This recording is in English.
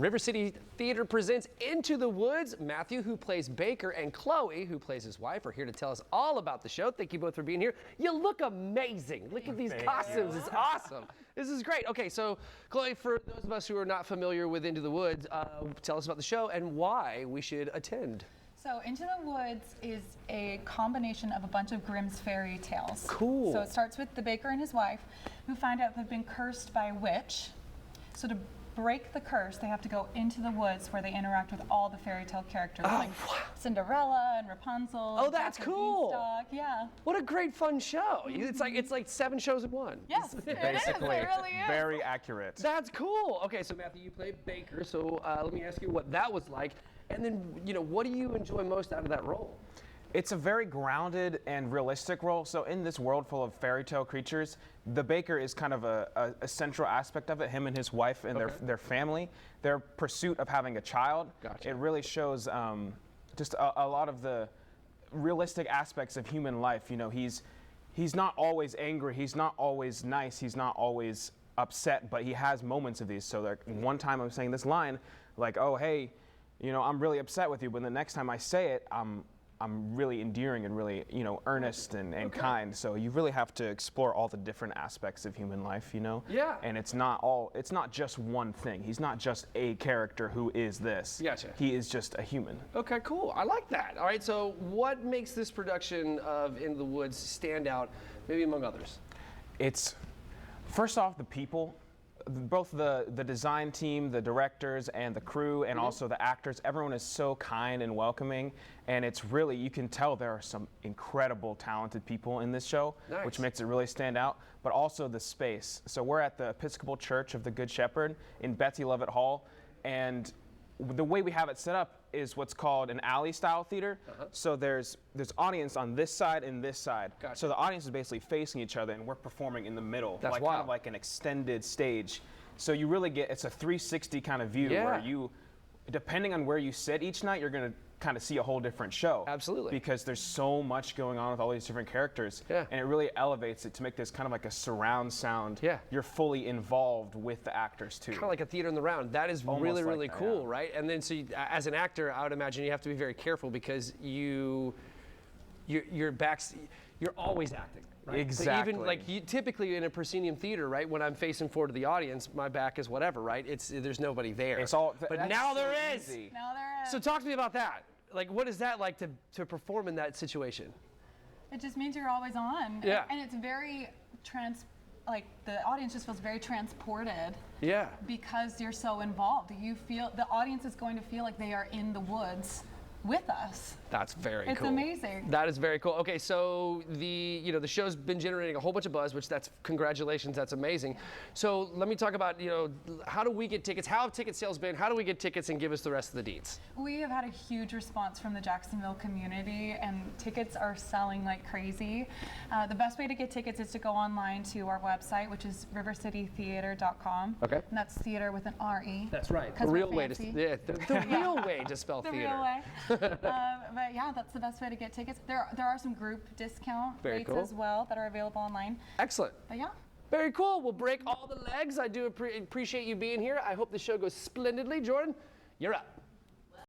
River City Theater presents Into the Woods. Matthew, who plays Baker, and Chloe, who plays his wife, are here to tell us all about the show. Thank you both for being here. You look amazing. Look at these costumes. It's awesome. This is great. Okay, so Chloe, for those of us who are not familiar with Into the Woods, tell us about the show and why we should attend. So Into the Woods is a combination of a bunch of Grimm's fairy tales. Cool. So it starts with the baker and his wife, who find out they've been cursed by a witch. So to break the curse, they have to go into the woods where they interact with all the fairy tale characters, like Cinderella and Rapunzel. Oh, that's Jack and cool. Beanstalk. Yeah. What a great fun show. It's like 7 shows in one. Yes, Basically, it really is. very accurate. That's cool. Okay, so Matthew, you play Baker, so let me ask you what that was like. And then, what do you enjoy most out of that role? It's a very grounded and realistic role. So in this world full of fairy tale creatures, the baker is kind of a central aspect of it, him and his wife and their family, their pursuit of having a child. Gotcha. It really shows just a lot of the realistic aspects of human life. He's not always angry, he's not always nice, he's not always upset, but he has moments of these. So like one time I'm saying this line, like, oh, hey, I'm really upset with you, but the next time I say it, I'm really endearing and really, earnest and kind. So you really have to explore all the different aspects of human life, Yeah. And it's not just one thing. He's not just a character who is this. Gotcha. He is just a human. Okay, cool. I like that. All right, so what makes this production of Into the Woods stand out, maybe among others? It's, first off, the people. Both the design team, the directors, and the crew, and also the actors, everyone is so kind and welcoming, and it's really, you can tell there are some incredible talented people in this show, Nice. which makes it really stand out, but also the space. So we're at the Episcopal Church of the Good Shepherd in Betsy Leavitt Hall, and the way we have it set up is what's called an alley style theater. So there's audience on this side and this side. Gotcha. So the audience is basically facing each other and we're performing in the middle. That's kind wild. of like an extended stage. So you really it's a 360 kind of view Yeah. where you, depending on where you sit each night, you're going to kind of see a whole different show. Absolutely. Because there's so much going on with all these different characters. Yeah. And it really elevates it to make this kind of like a surround sound. Yeah. You're fully involved with the actors too. Kind of like a theater in the round. That is Almost really, like really that, cool, yeah. right? And then, so as an actor, I would imagine you have to be very careful because you're always acting, right? Exactly. So even like typically in a proscenium theater, right? When I'm facing forward to the audience, my back is whatever, right? There's nobody there. It's all, But that's now so there is. easy. Now there is. So talk to me about that. Like, what is that like to perform in that situation? It just means you're always on. Yeah. And it's very the audience just feels very transported. Yeah. Because you're so involved. You feel the audience is going to feel like they are in the woods with us. That's very It's cool. amazing. That is very cool. Okay, so the show's been generating a whole bunch of buzz, which that's congratulations, that's amazing. So let me talk about, how do we get tickets? How have ticket sales been? How do we get tickets, and give us the rest of the deets? We have had a huge response from the Jacksonville community, and tickets are selling like crazy. The best way to get tickets is to go online to our website, which is rivercitytheater.com. Okay. And that's theater with an R-E. That's right. The 'cause we're real way to fancy. the real way to spell The theater. real way. But yeah, that's the best way to get tickets. There are some group discount Very rates cool. as well that are available online. Excellent. But yeah. Very cool. We'll break all the legs. I do appreciate you being here. I hope the show goes splendidly. Jordan, you're up.